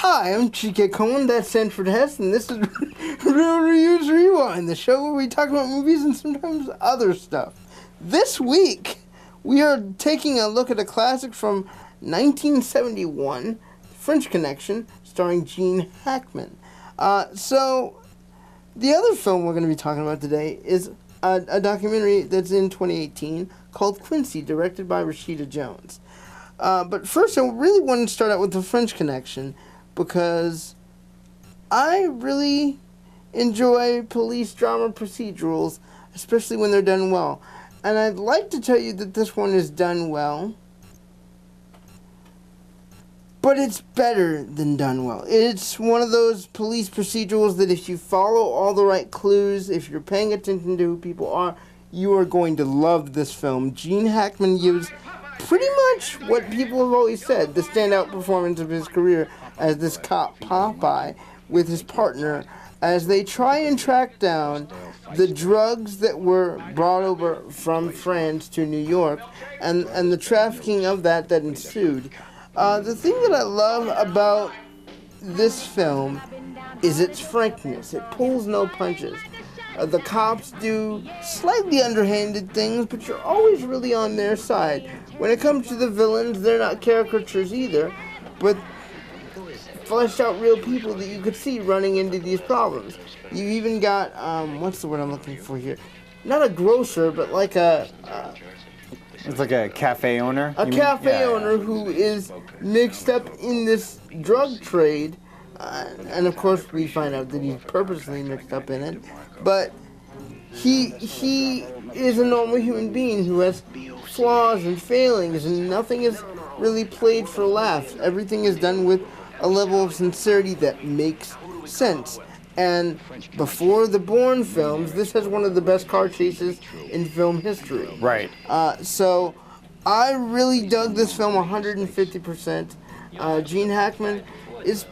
Hi, I'm Chike, that's Sanford, and this is Real Reviews Rewind, the show where we talk about movies and sometimes other stuff. This week, we are taking a look at a classic from 1971, French Connection, starring Gene Hackman. So, the other film we're going to be talking about today is a documentary that's in 2018 called Quincy, directed by Rashida Jones. But first, I really want to start out with the French Connection, because I really enjoy police drama procedurals, especially when they're done well. And I'd like to tell you that this one is done well, but it's better than done well. It's one of those police procedurals that if you follow all the right clues, if you're paying attention to who people are, you are going to love this film. Gene Hackman gives pretty much what people have always said, the standout performance of his career as this cop Popeye with his partner as they try and track down the drugs that were brought over from France to New York and the trafficking of that ensued. The thing that I love about this film is its frankness. It pulls no punches. The cops do slightly underhanded things, but you're always really on their side. When it comes to the villains, they're not caricatures either, but fleshed out real people that you could see running into these problems. You even got, what's the word I'm looking for here? Not a grocer, but like it's like a cafe owner? A cafe owner who is mixed up in this drug trade. And of course we find out that he's purposely mixed up in it. But he is a normal human being who has flaws and failings, and nothing is really played for laughs. Everything is done with a level of sincerity that makes sense. And before the Bourne films, this has one of the best car chases in film history. Right. So I really dug this film 150%. Gene Hackman is...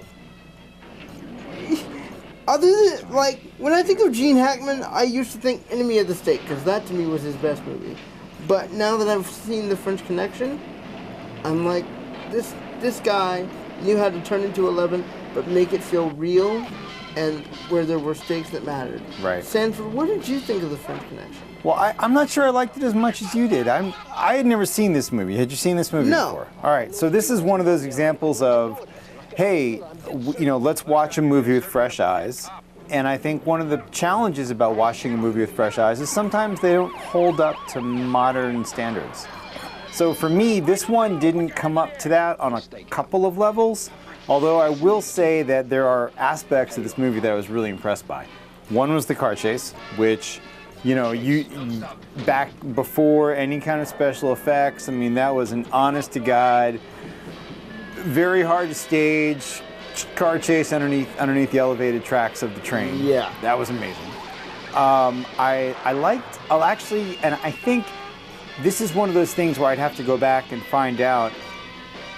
Other than, like, when I think of Gene Hackman, I used to think Enemy of the State, because that to me was his best movie. But now that I've seen The French Connection, I'm like, this guy knew how to turn into 11, but make it feel real, and where there were stakes that mattered. Right. Sanford, what did you think of The French Connection? Well, I'm not sure I liked it as much as you did. I had never seen this movie. Had you seen this movie before? All right, so this is one of those examples of, hey, let's watch a movie with fresh eyes. And I think one of the challenges about watching a movie with fresh eyes is sometimes they don't hold up to modern standards. So for me, this one didn't come up to that on a couple of levels, although I will say that there are aspects of this movie that I was really impressed by. One was the car chase, which, you back before any kind of special effects, I mean, that was an honest to God, very hard to stage car chase underneath the elevated tracks of the train. Yeah. That was amazing. And I think this is one of those things where I'd have to go back and find out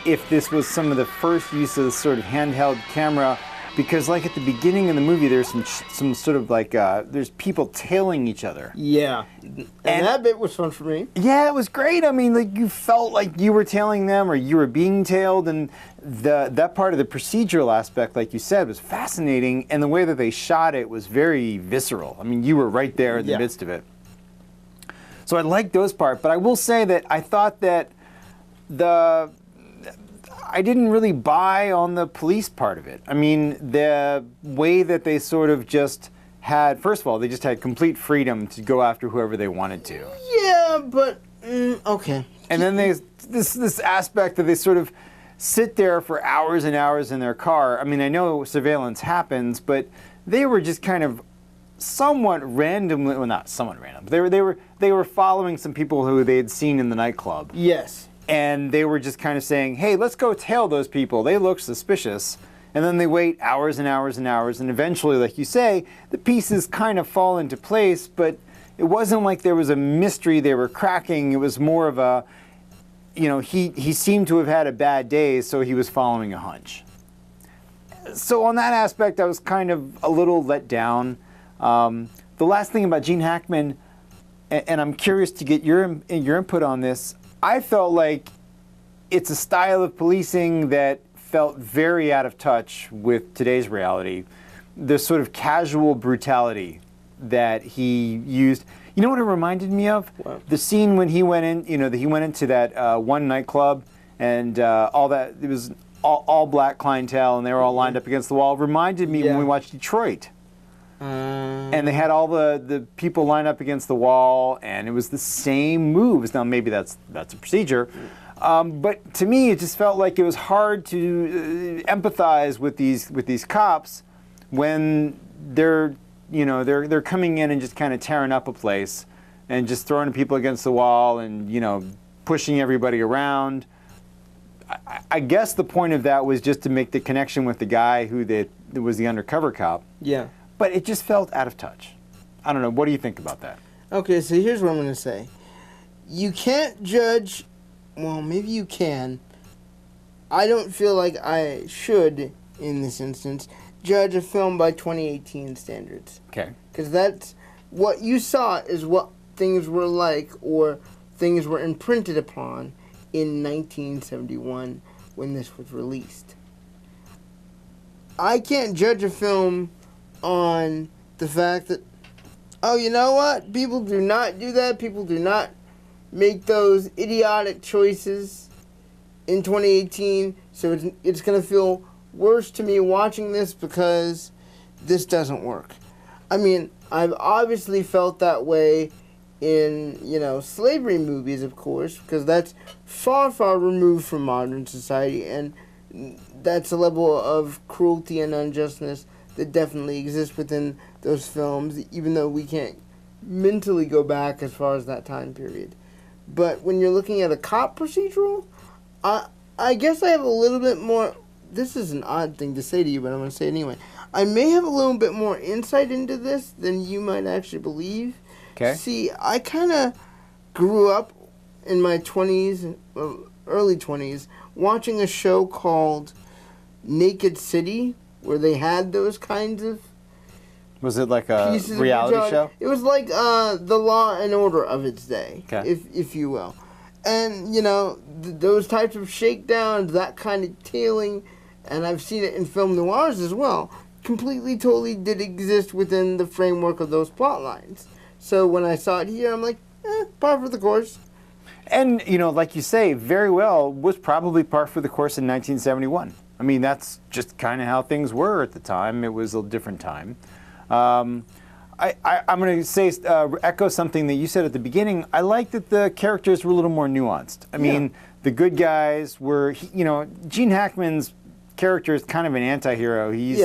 if this was some of the first use of this sort of handheld camera, because like at the beginning of the movie, there's some sort of like, there's people tailing each other. Yeah. And that bit was fun for me. Yeah, it was great. I mean, like you felt like you were tailing them or you were being tailed, and that part of the procedural aspect, like you said, was fascinating, and the way that they shot it was very visceral. I mean, you were right there in the midst of it. So I liked those parts, but I will say that I thought that I didn't really buy on the police part of it. I mean, the way that they sort of just had, first of all, they just had complete freedom to go after whoever they wanted to. Yeah, but, okay. And then this aspect that they sort of sit there for hours and hours in their car. I mean, I know surveillance happens, but they were just kind of somewhat randomly, well, not somewhat random, they were following some people who they had seen in the nightclub. Yes. And they were just kind of saying, hey, let's go tail those people. They look suspicious. And then they wait hours and hours and hours, and eventually, like you say, the pieces kind of fall into place, but it wasn't like there was a mystery they were cracking. It was more of a, he seemed to have had a bad day, so he was following a hunch. So on that aspect, I was kind of a little let down. The last thing about Gene Hackman, and I'm curious to get your input on this, I felt like it's a style of policing that felt very out of touch with today's reality. The sort of casual brutality that he used. You know what it reminded me of? What? The scene when he went in, he went into that one nightclub and all that, it was all black clientele and they were all lined up against the wall. It reminded me when we watched Detroit. And they had all the people lined up against the wall and it was the same moves. Now maybe that's a procedure. But to me, it just felt like it was hard to empathize with these cops when they're coming in and just kind of tearing up a place and just throwing people against the wall and pushing everybody around. I guess the point of that was just to make the connection with the guy who was the undercover cop. Yeah. But it just felt out of touch. I don't know. What do you think about that? Okay, so here's what I'm going to say. You can't judge. Well, maybe you can. I don't feel like I should, in this instance, judge a film by 2018 standards. Okay. Because that's what you saw is what things were like or things were imprinted upon in 1971 when this was released. I can't judge a film on the fact that, oh, you know what? People do not do that. People do not make those idiotic choices in 2018. So it's going to feel worse to me watching this because this doesn't work. I mean, I've obviously felt that way in, slavery movies, of course, because that's far, far removed from modern society, and that's a level of cruelty and unjustness that definitely exists within those films, even though we can't mentally go back as far as that time period. But when you're looking at a cop procedural, I guess I have a little bit more. This is an odd thing to say to you, but I'm going to say it anyway. I may have a little bit more insight into this than you might actually believe. Okay. See, I kind of grew up in my 20s, early 20s, watching a show called Naked City, where they had those kinds of. Was it like a reality show? It was like the Law and Order of its day, if you will. And, those types of shakedowns, that kind of tailing, and I've seen it in film noirs as well, completely, totally did exist within the framework of those plot lines. So when I saw it here, I'm like, par for the course. And, like you say, very well, was probably par for the course in 1971. I mean, that's just kind of how things were at the time. It was a different time. I'm going to say, echo something that you said at the beginning. I like that the characters were a little more nuanced. I mean, the good guys were, Gene Hackman's character is kind of an anti-hero. He's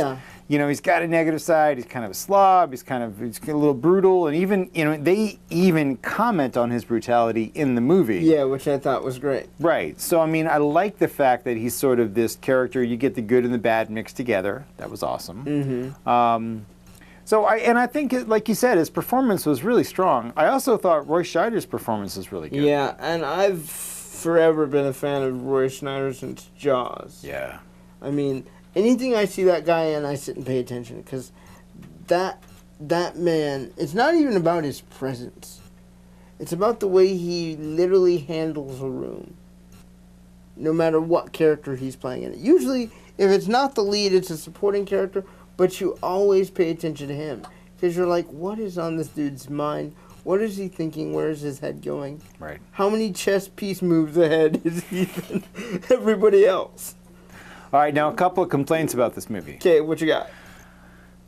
got a negative side. He's kind of a slob. He's a little brutal, and even they even comment on his brutality in the movie. Yeah, which I thought was great. Right. So I mean, I like the fact that he's sort of this character. You get the good and the bad mixed together. That was awesome. Mm-hmm. So I think, like you said, his performance was really strong. I also thought Roy Scheider's performance was really good. Yeah, and I've forever been a fan of Roy Schneider since Jaws. Yeah. I mean, anything I see that guy in, I sit and pay attention, because that man, it's not even about his presence. It's about the way he literally handles a room, no matter what character he's playing in it. Usually, if it's not the lead, it's a supporting character, but you always pay attention to him, because you're like, what is on this dude's mind? What is he thinking? Where is his head going? Right. How many chess piece moves ahead is he than everybody else? All right, now a couple of complaints about this movie. Okay, what you got?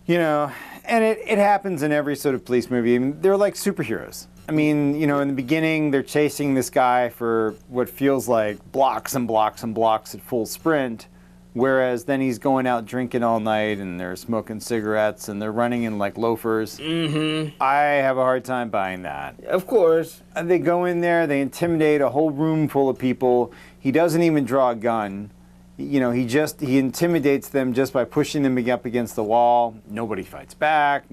And it happens in every sort of police movie. I mean, they're like superheroes. I mean, in the beginning, they're chasing this guy for what feels like blocks and blocks and blocks at full sprint, whereas then he's going out drinking all night and they're smoking cigarettes and they're running in like loafers. Mm-hmm. I have a hard time buying that. Of course. They go in there, they intimidate a whole room full of people. He doesn't even draw a gun. He intimidates them just by pushing them up against the wall. Nobody fights back.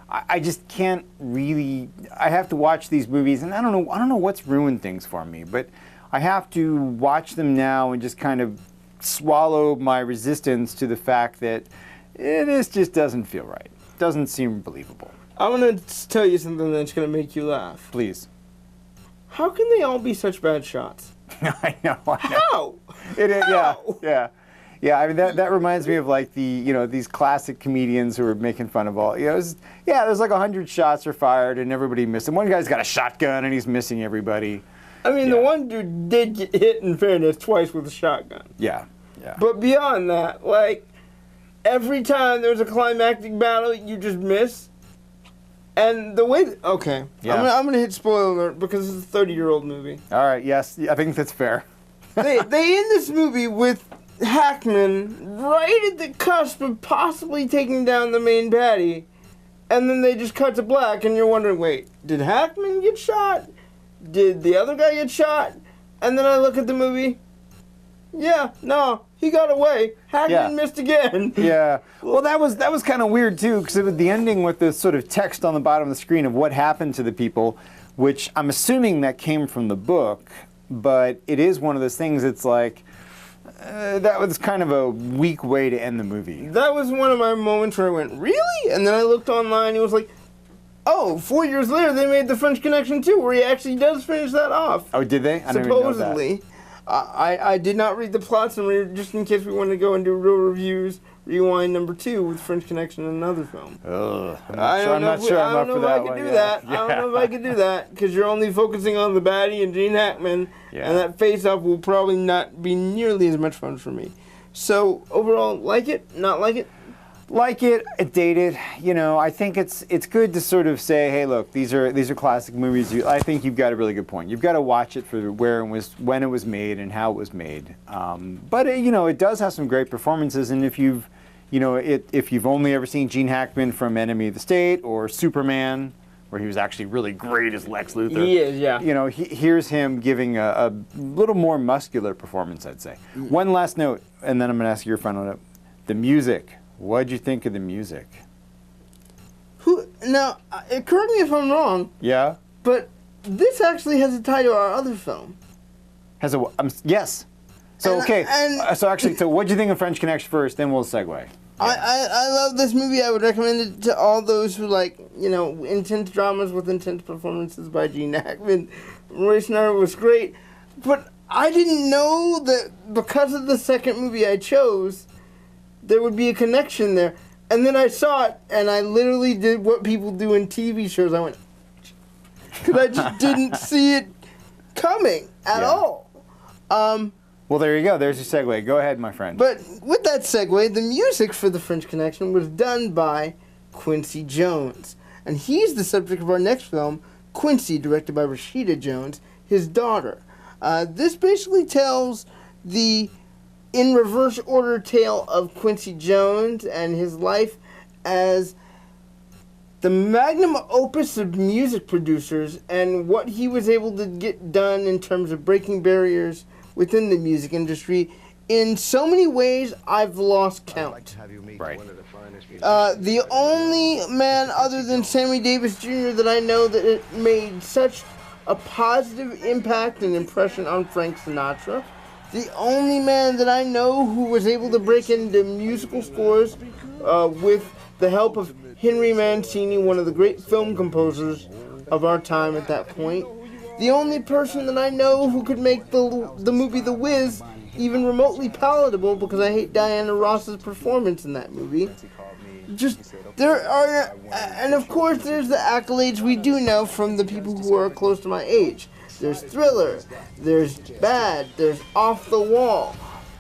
I just can't really. I have to watch these movies, and I don't know what's ruined things for me, but I have to watch them now and just kind of swallow my resistance to the fact that this just doesn't feel right. Doesn't seem believable. I want to tell you something that's going to make you laugh. Please. How can they all be such bad shots? I know. How? It is, How? yeah. Yeah, I mean that reminds me of like these classic comedians who are making fun of all. There's like 100 shots are fired and everybody missed. And one guy's got a shotgun and he's missing everybody. I mean, the one dude did get hit, in fairness, twice with a shotgun. Yeah. But beyond that, like, every time there's a climactic battle, you just miss. And the way... Okay. Yeah. I'm gonna hit spoiler alert because it's a 30-year-old movie. All right, yes. I think that's fair. They end this movie with Hackman right at the cusp of possibly taking down the main baddie. And then they just cut to black, and you're wondering, wait, did Hackman get shot? Did the other guy get shot? And then I look at the movie. Yeah, no, he got away. Hackman missed again. Yeah. Well, that was kind of weird too, because it was the ending with this sort of text on the bottom of the screen of what happened to the people, which I'm assuming that came from the book, but it is one of those things. It's like that was kind of a weak way to end the movie. That was one of my moments where I went, really? And then I looked online and it was like, oh, 4 years later they made the French Connection 2, where he actually does finish that off. Oh, did they? I supposedly. Never even know that. I did not read the plot summary, just in case we wanted to go and do real reviews. Rewind number 2 with French Connection and another film. I'm not sure I'm up for that one. I don't know if I could do that, because you're only focusing on the baddie and Gene Hackman, and that face-off will probably not be nearly as much fun for me. So, overall, like it? Not like it? Like it, dated. I think it's good to sort of say, hey, look, these are classic movies. I think you've got a really good point. You've got to watch it for when it was made and how it was made. But it does have some great performances. And if you've only ever seen Gene Hackman from Enemy of the State or Superman, where he was actually really great as Lex Luthor. He is, yeah. Here's him giving a little more muscular performance, I'd say. One last note, and then I'm going to ask your final note. The music. What'd you think of the music? Now, correct me if I'm wrong. Yeah? But this actually has a tie to our other film. Yes. So, so what'd you think of French Connection first, then we'll segue. I love this movie. I would recommend it to all those who like, intense dramas with intense performances by Gene Hackman. Roy Schneider was great. But I didn't know that because of the second movie I chose, there would be a connection there. And then I saw it, and I literally did what people do in TV shows. I went, because I just didn't see it coming at all. Well, there you go. There's your segue. Go ahead, my friend. But with that segue, the music for The French Connection was done by Quincy Jones. And he's the subject of our next film, Quincy, directed by Rashida Jones, his daughter. This basically tells the in reverse order tale of Quincy Jones and his life as the magnum opus of music producers and what he was able to get done in terms of breaking barriers within the music industry. In so many ways, I've lost count. Right. The only man other than Sammy Davis Jr. that I know that it made such a positive impact and impression on Frank Sinatra. The only man that I know who was able to break into musical scores with the help of Henry Mancini, one of the great film composers of our time at that point. The only person that I know who could make the movie The Wiz even remotely palatable, because I hate Diana Ross's performance in that movie. And of course there's the accolades we do know from the people who are close to my age. There's Thriller, there's Bad, there's Off the Wall.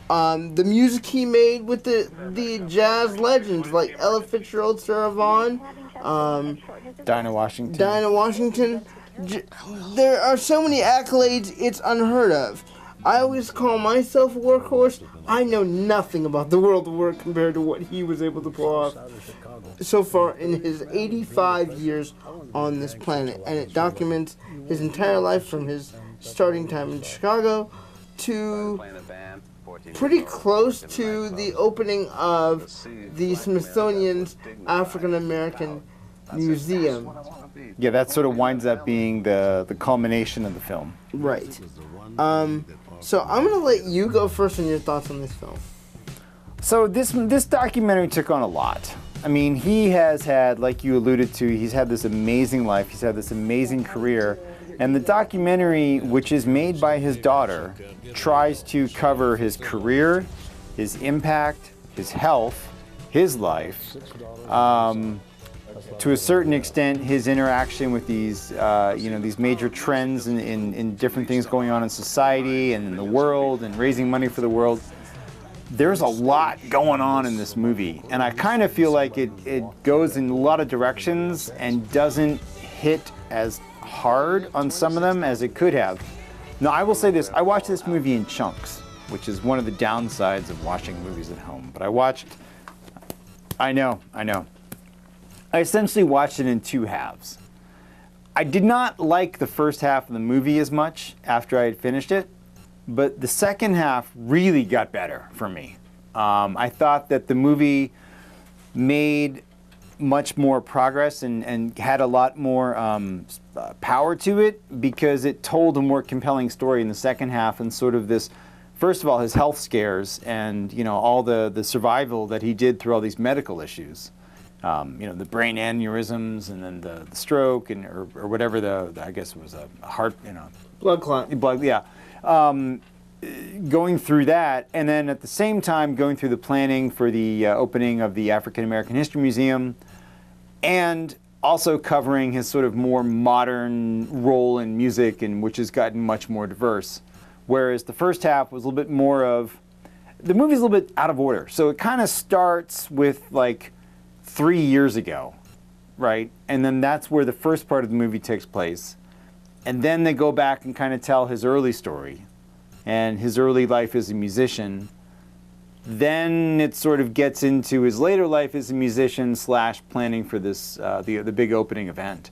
The music he made with the jazz legends like Ella Fitzgerald, Sarah Vaughan, Dinah Washington. There are so many accolades, it's unheard of. I always call myself a workhorse. I know nothing about the world of work compared to what he was able to pull off so far in his 85 years on this planet. And it documents his entire life from his starting time in Chicago to pretty close to the opening of the Smithsonian's African American Museum. Yeah, that sort of winds up being the culmination of the film. Right. So I'm going to let you go first on your thoughts on this film. So this documentary took on a lot. I mean, he has had, like you alluded to, he's had this amazing life. He's had this amazing career. And the documentary, which is made by his daughter, tries to cover his career his impact, his health, his life, to a certain extent, his interaction with these, these major trends in different things going on in society and in the world and raising money for the world. There's a lot going on in this movie, and I kind of feel like it goes in a lot of directions and doesn't hit as hard on some of them as it could have. Now, I will say this, I watched this movie in chunks, which is one of the downsides of watching movies at home. But I know. I essentially watched it in two halves. I did not like the first half of the movie as much after I had finished it, but the second half really got better for me. I thought that the movie made much more progress and had a lot more power to it because it told a more compelling story in the second half, and sort of this, first of all, his health scares and all the survival that he did through all these medical issues. The brain aneurysms and then the stroke or whatever I guess it was a heart, blood clot. Yeah. Going through that, and then at the same time going through the planning for the opening of the African American History Museum, and also covering his sort of more modern role in music, and which has gotten much more diverse. Whereas the first half was a little bit more of, the movie's a little bit out of order. So it kind of starts with like 3 years ago, right? And then that's where the first part of the movie takes place. And then they go back and kind of tell his early story and his early life as a musician. Then it sort of gets into his later life as a musician / planning for this, the big opening event.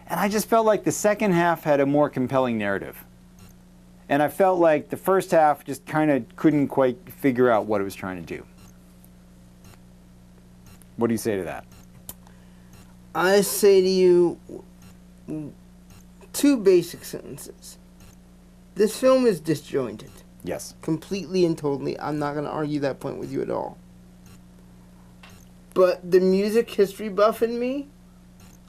And I just felt like the second half had a more compelling narrative. And I felt like the first half just kind of couldn't quite figure out what it was trying to do. What do you say to that? I say to you two basic sentences. This film is disjointed. Yes. Completely and totally. I'm not going to argue that point with you at all. But the music history buff in me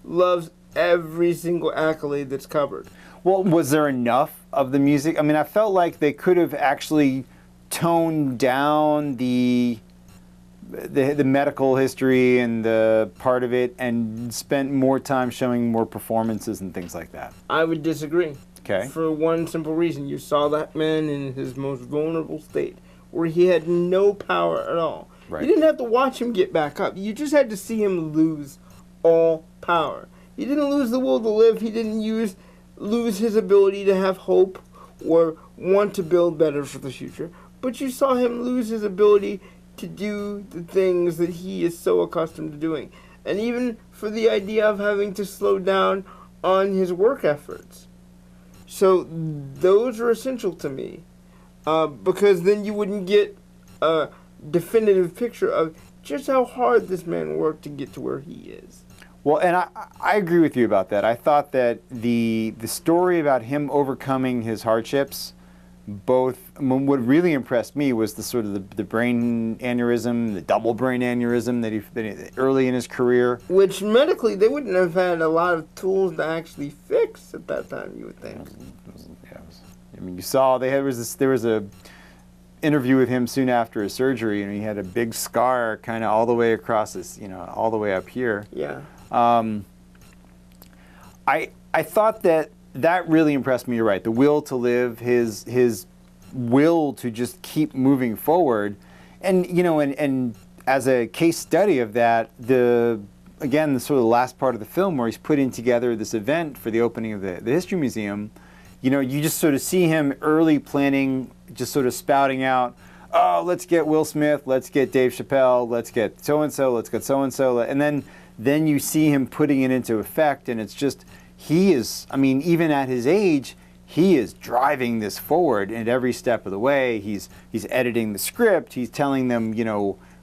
loves every single accolade that's covered. Well, was there enough of the music? I mean, I felt like they could have actually toned down the medical history and the part of it and spent more time showing more performances and things like that. I would disagree. Okay. For one simple reason. You saw that man in his most vulnerable state, where he had no power at all. Right. You didn't have to watch him get back up. You just had to see him lose all power. He didn't lose the will to live. He didn't lose his ability to have hope or want to build better for the future. But you saw him lose his ability to do the things that he is so accustomed to doing. And even for the idea of having to slow down on his work efforts. So those are essential to me. Because then you wouldn't get a definitive picture of just how hard this man worked to get to where he is. Well, and I agree with you about that. I thought that the story about him overcoming his hardships, what really impressed me was the sort of the brain aneurysm, the double brain aneurysm that he early in his career. Which medically they wouldn't have had a lot of tools to actually fix at that time, you would think. I mean, you saw there was a interview with him soon after his surgery, and he had a big scar kind of all the way across his, all the way up here. Yeah. I thought that really impressed me. You're right. The will to live, his will to just keep moving forward, and and as a case study of that, the sort of the last part of the film where he's putting together this event for the opening of the History Museum. You just sort of see him early planning, just sort of spouting out, oh, let's get Will Smith, let's get Dave Chappelle, let's get so-and-so, let's get so-and-so. And then you see him putting it into effect, and it's just, he is, I mean, even at his age, he is driving this forward at every step of the way. He's editing the script, he's telling them,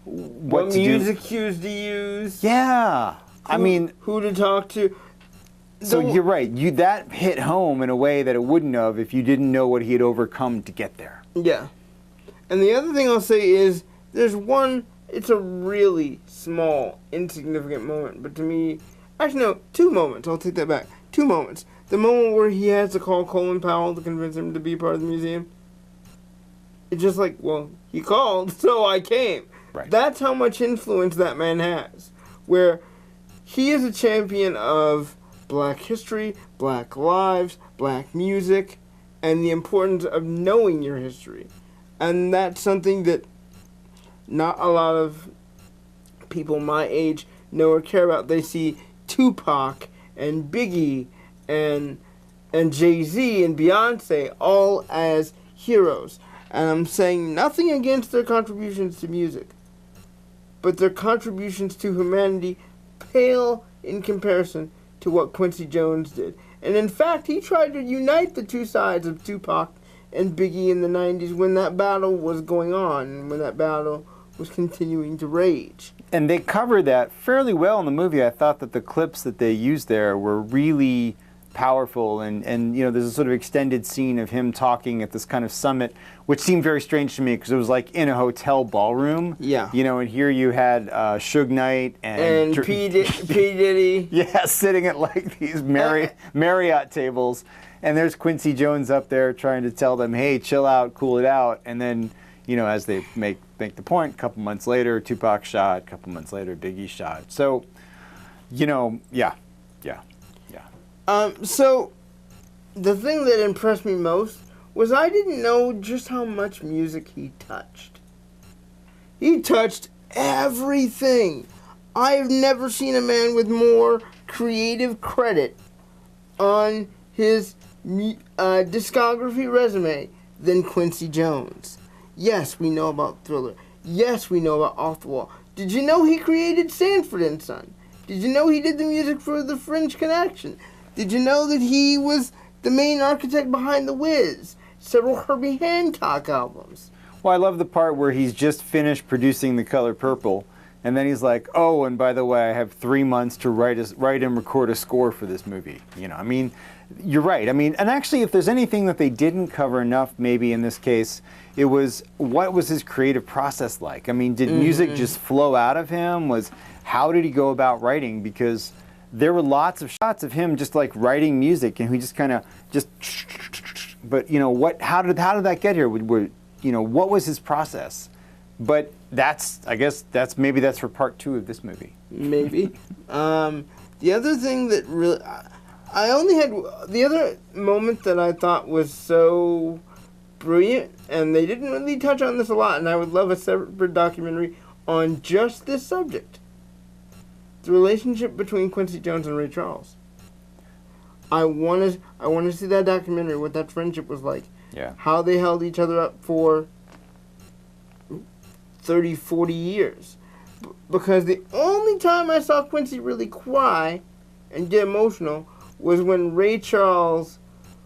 what to do. Music cues to use. Yeah. Who to talk to. So you're right. That hit home in a way that it wouldn't have if you didn't know what he had overcome to get there. Yeah. And the other thing I'll say is, it's a really small, insignificant moment. But to me, actually no, 2 moments. I'll take that back. 2 moments. The moment where he has to call Colin Powell to convince him to be part of the museum. It's just like, well, he called, so I came. Right. That's how much influence that man has. Where he is a champion of black history, black lives, black music, and the importance of knowing your history. And that's something that not a lot of people my age know or care about. They see Tupac and Biggie and Jay-Z and Beyonce all as heroes. And I'm saying nothing against their contributions to music, but their contributions to humanity pale in comparison to what Quincy Jones did. And in fact, he tried to unite the two sides of Tupac and Biggie in the 90s when that battle was going on, and when that battle was continuing to rage. And they covered that fairly well in the movie. I thought that the clips that they used there were really powerful, and you know, there's a sort of extended scene of him talking at this kind of summit, which seemed very strange to me because it was like in a hotel ballroom. Yeah. You know, and here you had Suge Knight and P. Diddy. Yeah, sitting at like these Marriott tables, and there's Quincy Jones up there trying to tell them, hey, chill out, cool it out, and then, you know, as they make the point, a couple months later, Tupac shot, a couple months later, Biggie shot. So, you know, yeah. So, the thing that impressed me most was I didn't know just how much music he touched. He touched everything. I've never seen a man with more creative credit on his discography resume than Quincy Jones. Yes, we know about Thriller. Yes, we know about Off the Wall. Did you know he created Sanford and Son? Did you know he did the music for The French Connection? Did you know that he was the main architect behind The Wiz? Several Herbie Hancock albums. Well, I love the part where he's just finished producing The Color Purple, and then he's like, oh, and by the way, I have 3 months to write and record a score for this movie. You know, I mean, you're right. I mean, and actually, if there's anything that they didn't cover enough, maybe in this case, it was what was his creative process like? I mean, did music just flow out of him? How did he go about writing? Because there were lots of shots of him just like writing music, and he just kind of just. But you know how did that get here? You know, what was his process? But I guess that's for part 2 of this movie. Maybe. The other thing that really, I only had the other moment that I thought was so brilliant, and they didn't really touch on this a lot, and I would love a separate documentary on just this subject. The relationship between Quincy Jones and Ray Charles. I want to see that documentary, what that friendship was like. Yeah. How they held each other up for 30, 40 years. Because the only time I saw Quincy really cry and get emotional was when Ray Charles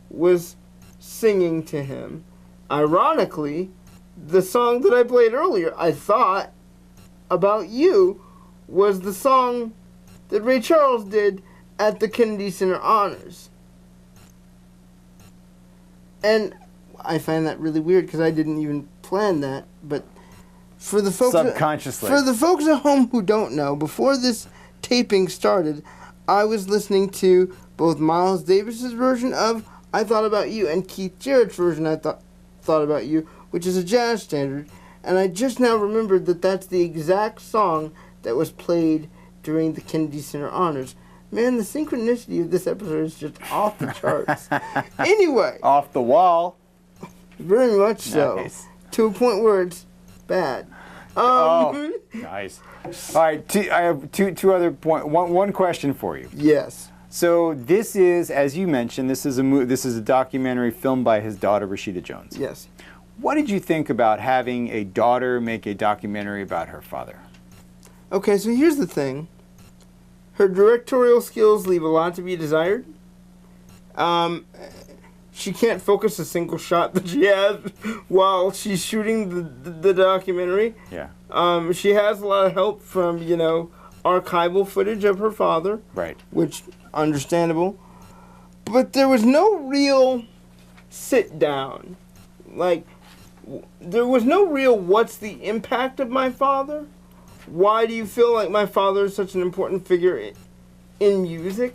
was singing to him. Ironically, the song that I played earlier, I thought, About You, was the song that Ray Charles did at the Kennedy Center Honors. And I find that really weird because I didn't even plan that, but for the folks subconsciously. For the folks at home who don't know, before this taping started, I was listening to both Miles Davis's version of I Thought About You and Keith Jarrett's version I Thought About You, which is a jazz standard, and I just now remembered that that's the exact song that was played during the Kennedy Center Honors. Man, the synchronicity of this episode is just off the charts. Anyway. Off the wall. Very much so. Nice. To a point where it's bad. Nice. All right, I have two other points. One question for you. Yes. So this is, as you mentioned, this is a documentary filmed by his daughter, Rashida Jones. Yes. What did you think about having a daughter make a documentary about her father? Okay, so here's the thing. Her directorial skills leave a lot to be desired. She can't focus a single shot that she has while she's shooting the documentary. Yeah. She has a lot of help from, archival footage of her father. Right. Which, understandable. But there was no real sit down. Like, there was no real what's the impact of my father? Why do you feel like my father is such an important figure in music?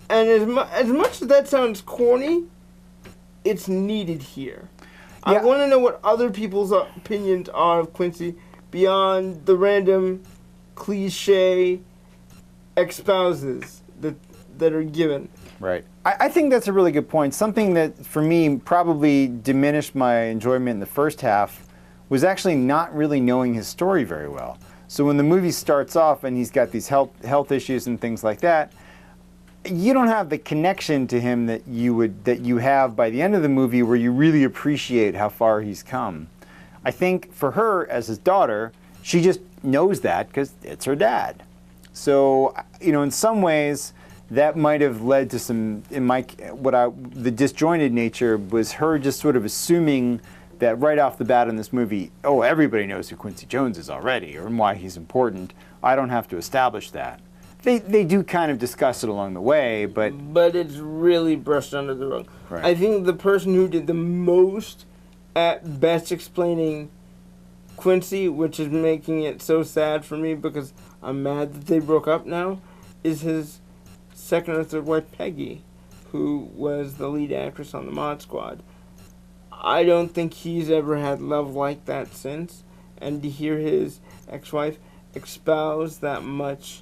And as much as that sounds corny, it's needed here. I want to know what other people's opinions are of Quincy beyond the random cliche espouses that are given. Right. I think that's a really good point. Something that, for me, probably diminished my enjoyment in the first half was actually not really knowing his story very well. So when the movie starts off and he's got these health issues and things like that, you don't have the connection to him that you have by the end of the movie, where you really appreciate how far he's come. I think for her, as his daughter, she just knows that because it's her dad. So, in some ways, that might have led to some, the disjointed nature was her just sort of assuming that right off the bat in this movie, oh, everybody knows who Quincy Jones is already, or why he's important. I don't have to establish that. They do kind of discuss it along the way, but it's really brushed under the rug. Right. I think the person who did the most at best explaining Quincy, which is making it so sad for me because I'm mad that they broke up now, is his second or third wife, Peggy, who was the lead actress on the Mod Squad. I don't think he's ever had love like that since, and to hear his ex-wife espouse that much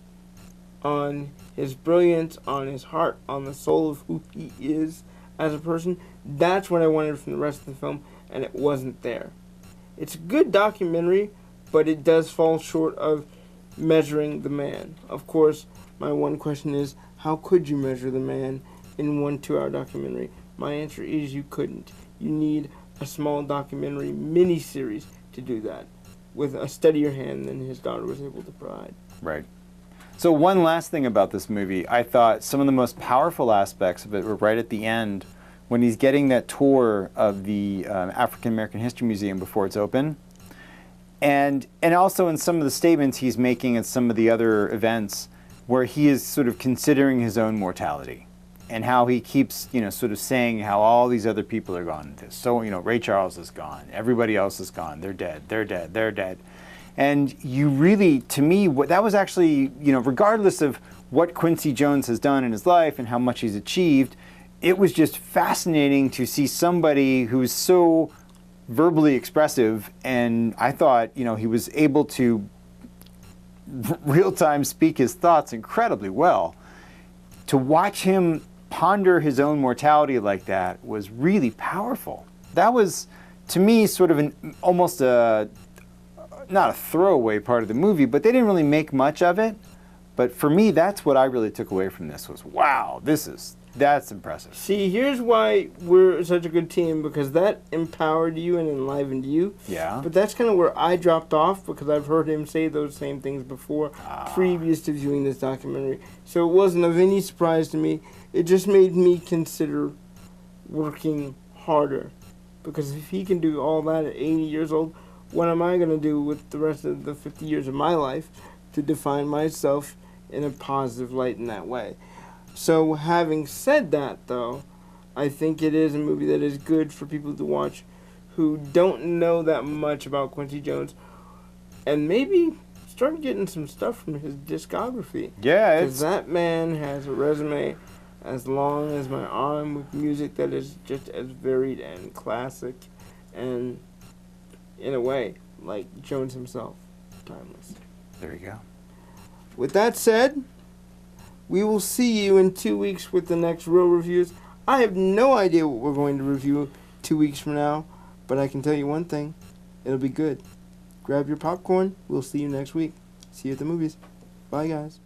on his brilliance, on his heart, on the soul of who he is as a person, that's what I wanted from the rest of the film, and it wasn't there. It's a good documentary, but it does fall short of measuring the man. Of course, my one question is, how could you measure the man in one 2-hour documentary? My answer is you couldn't. You need a small documentary mini-series to do that, with a steadier hand than his daughter was able to provide. Right. So one last thing about this movie, I thought some of the most powerful aspects of it were right at the end, when he's getting that tour of the African American History Museum before it's open. And also in some of the statements he's making at some of the other events, where he is sort of considering his own mortality, and how he keeps, sort of saying how all these other people are gone. So, Ray Charles is gone. Everybody else is gone. They're dead. They're dead. They're dead. And you really, to me, that was actually, regardless of what Quincy Jones has done in his life and how much he's achieved, it was just fascinating to see somebody who's so verbally expressive, and I thought, he was able to real-time speak his thoughts incredibly well. To watch him ponder his own mortality like that was really powerful. That was, to me, sort of almost not a throwaway part of the movie, but they didn't really make much of it. But for me, that's what I really took away from this was, wow, that's impressive. See, here's why we're such a good team, because that empowered you and enlivened you. Yeah. But that's kind of where I dropped off, because I've heard him say those same things before, previous to viewing this documentary. So it wasn't of any surprise to me. It just made me consider working harder. Because if he can do all that at 80 years old, what am I going to do with the rest of the 50 years of my life to define myself in a positive light in that way? So having said that, though, I think it is a movie that is good for people to watch who don't know that much about Quincy Jones, and maybe start getting some stuff from his discography. Yeah, because that man has a resume as long as my arm with music that is just as varied and classic, and in a way, like Jones himself, timeless. There you go. With that said, we will see you in 2 weeks with the next Real Reviews. I have no idea what we're going to review 2 weeks from now, but I can tell you one thing. It'll be good. Grab your popcorn. We'll see you next week. See you at the movies. Bye, guys.